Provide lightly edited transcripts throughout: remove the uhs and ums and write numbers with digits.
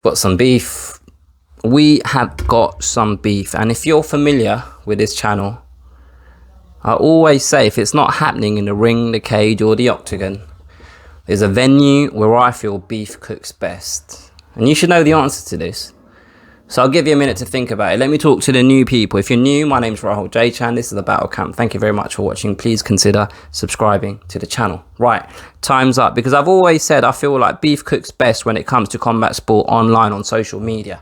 Got some beef. We have got some beef, and if you're familiar with this channel, I always say if it's not happening in the ring, the cage or the octagon, there's a venue where I feel beef cooks best. And you should know the answer to this. So I'll give you a minute to think about it. Let me talk to the new people. If you're new, my name's Rahul J Chan. This is the Battle Camp. Thank you very much for watching. Please consider subscribing to the channel. Right, time's up. Because I've always said I feel like beef cooks best when it comes to combat sport online on social media.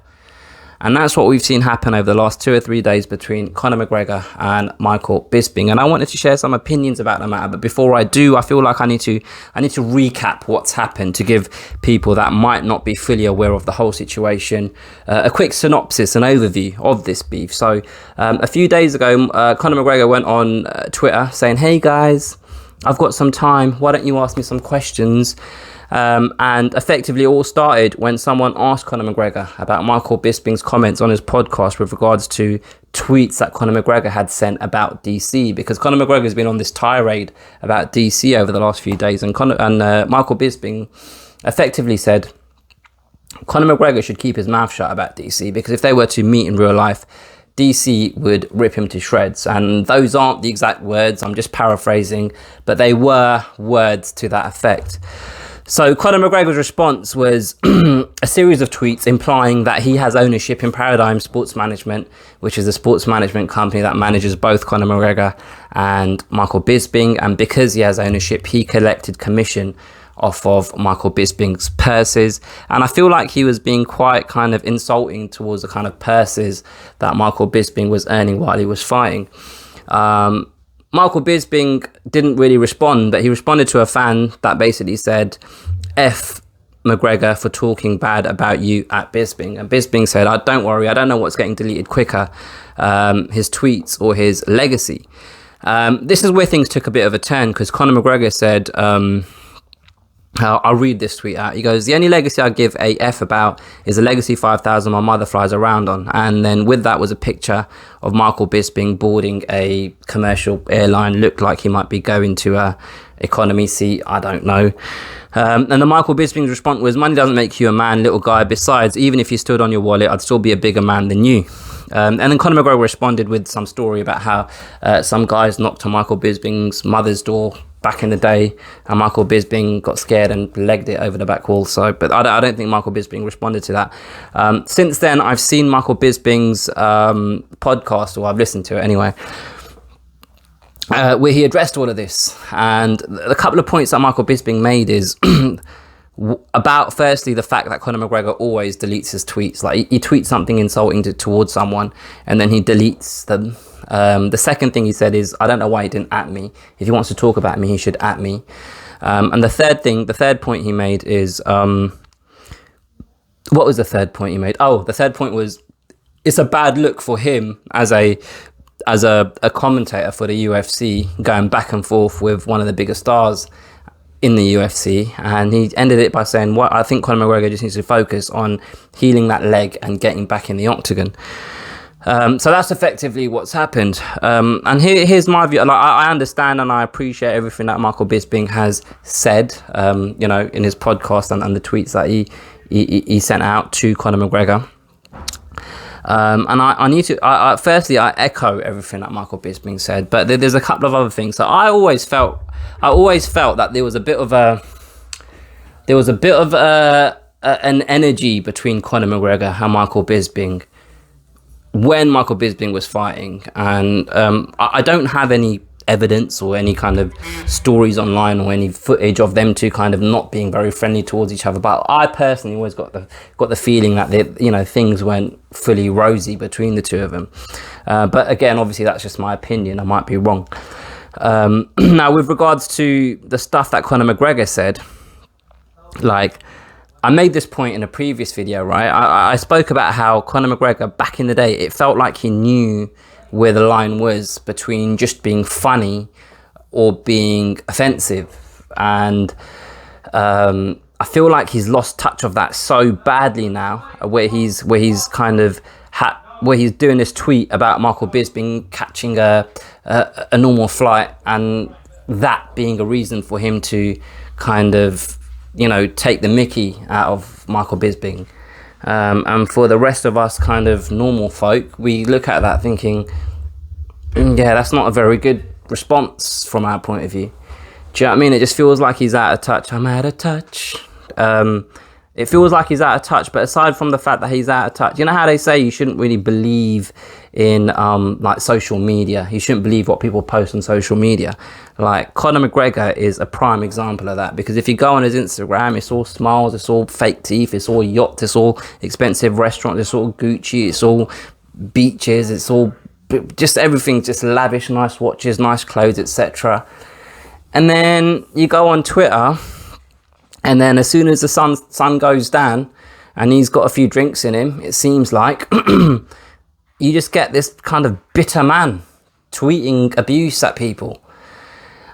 And that's what we've seen happen over the last 2 or 3 days between Conor McGregor and Michael Bisping. And I wanted to share some opinions about the matter. But before I do, I feel like I need to recap what's happened to give people that might not be fully aware of the whole situation a quick synopsis, an overview of this beef. So a few days ago, Conor McGregor went on Twitter saying, "Hey guys, I've got some time. Why don't you ask me some questions?" And effectively all started when someone asked Conor McGregor about Michael Bisping's comments on his podcast with regards to tweets that Conor McGregor had sent about DC, because Conor McGregor has been on this tirade about DC over the last few days, and Michael Bisping effectively said Conor McGregor should keep his mouth shut about DC, because if they were to meet in real life, DC would rip him to shreds. And those aren't the exact words, I'm just paraphrasing, but they were words to that effect. So Conor McGregor's response was a series of tweets implying that he has ownership in Paradigm Sports Management, which is a sports management company that manages both Conor McGregor and Michael Bisping. And because he has ownership, he collected commission off of Michael Bisping's purses. And I feel like he was being quite kind of insulting towards the kind of purses that Michael Bisping was earning while he was fighting. Michael Bisping didn't really respond, but he responded to a fan that basically said, "F McGregor for talking bad about you at Bisping." And Bisping said, "Don't worry, I don't know what's getting deleted quicker, his tweets or his legacy." This is where things took a bit of a turn, because Conor McGregor said, I'll read this tweet out. He goes, "The only legacy I give a F about is a legacy 5000 my mother flies around on." And then with that was a picture of Michael Bisping boarding a commercial airline. Looked like he might be going to a economy seat, I don't know. And then Michael Bisping's response was, "Money doesn't make you a man, little guy. Besides, even if you stood on your wallet, I'd still be a bigger man than you." And then Conor McGregor responded with some story about how some guys knocked on Michael Bisping's mother's door back in the day, and Michael Bisping got scared and legged it over the back wall. So, but I don't think Michael Bisping responded to that. Since then, I've seen Michael Bisping's podcast, or I've listened to it anyway, where he addressed all of this. And a couple of points that Michael Bisping made is about, firstly, the fact that Conor McGregor always deletes his tweets. Like he tweets something insulting towards someone and then he deletes them. The second thing he said is, "I don't know why he didn't at me. If he wants to talk about me, he should at me." And the third point he made is, what was the third point he made? Oh, the third point was, it's a bad look for him as a commentator for the UFC, going back and forth with one of the biggest stars in the UFC. And he ended it by saying, "What I think Conor McGregor just needs to focus on healing that leg and getting back in the octagon." So that's effectively what's happened. And here's my view. Like, I understand and I appreciate everything that Michael Bisping has said, in his podcast and the tweets that he sent out to Conor McGregor. And I need to, firstly, I echo everything that Michael Bisping said, but there's a couple of other things. So I always felt that there was a bit of an energy between Conor McGregor and Michael Bisping when Michael Bisping was fighting. And I don't have any evidence or any kind of stories online or any footage of them two kind of not being very friendly towards each other, but I personally always got the feeling that things weren't fully rosy between the two of them. But again, obviously that's just my opinion, I might be wrong. Now, with regards to the stuff that Conor McGregor said, like, I made this point in a previous video, right? I spoke about how Conor McGregor, back in the day, it felt like he knew where the line was between just being funny or being offensive. And I feel like he's lost touch of that so badly now, where he's doing this tweet about Michael Bisping catching a normal flight, and that being a reason for him to kind of, take the mickey out of Michael Bisping. And for the rest of us kind of normal folk, we look at that thinking, yeah, that's not a very good response from our point of view. Do you know what I mean? It just feels like he's out of touch. I'm out of touch. It feels like he's out of touch, but aside from the fact that he's out of touch, you know how they say you shouldn't really believe in like social media. You shouldn't believe what people post on social media. Like Conor McGregor is a prime example of that, because if you go on his Instagram, it's all smiles, it's all fake teeth, it's all yachts, it's all expensive restaurants, it's all Gucci, it's all beaches, it's all just everything, just lavish, nice watches, nice clothes, etc. And then you go on Twitter, and then as soon as the sun goes down and he's got a few drinks in him, it seems like, you just get this kind of bitter man tweeting abuse at people.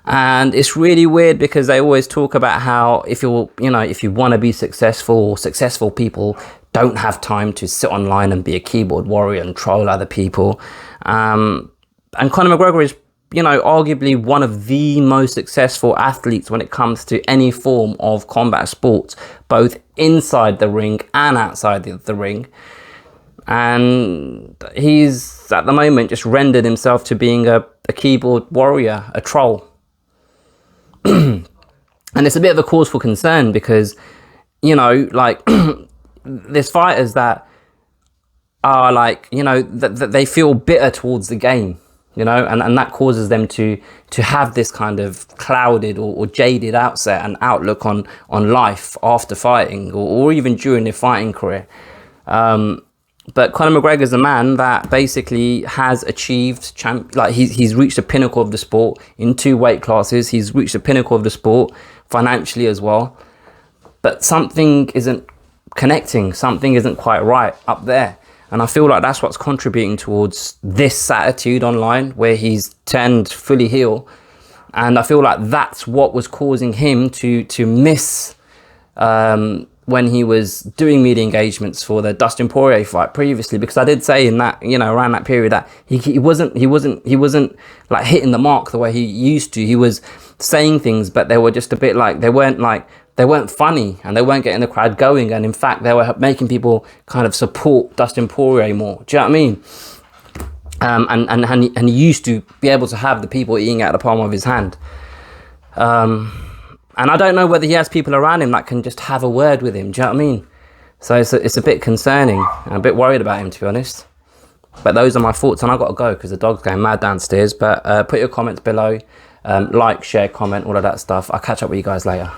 And it's really weird, because they always talk about how if you want to be successful, or successful people don't have time to sit online and be a keyboard warrior and troll other people. And Conor McGregor is, arguably one of the most successful athletes when it comes to any form of combat sports, both inside the ring and outside the ring. And he's, at the moment, just rendered himself to being a keyboard warrior, a troll. And it's a bit of a cause for concern, because, there's fighters that are that they feel bitter towards the game. And that causes them to have this kind of clouded or jaded outset and outlook on life after fighting, or even during their fighting career. But Conor McGregor is a man that basically has achieved, he's reached the pinnacle of the sport in 2 weight classes. He's reached the pinnacle of the sport financially as well. But something isn't connecting, something isn't quite right up there. And I feel like that's what's contributing towards this attitude online, where he's turned fully heel. And I feel like that's what was causing him to miss when he was doing media engagements for the Dustin Poirier fight previously, because I did say in that, around that period, that he wasn't like hitting the mark the way he used to. He was saying things, but they were just a bit they weren't funny, and they weren't getting the crowd going. And in fact, they were making people kind of support Dustin Poirier more. Do you know what I mean? And he used to be able to have the people eating out of the palm of his hand. And I don't know whether he has people around him that can just have a word with him. Do you know what I mean? So it's a bit concerning. I'm a bit worried about him, to be honest. But those are my thoughts, and I've got to go because the dog's going mad downstairs. But put your comments below. Like, share, comment, all of that stuff. I'll catch up with you guys later.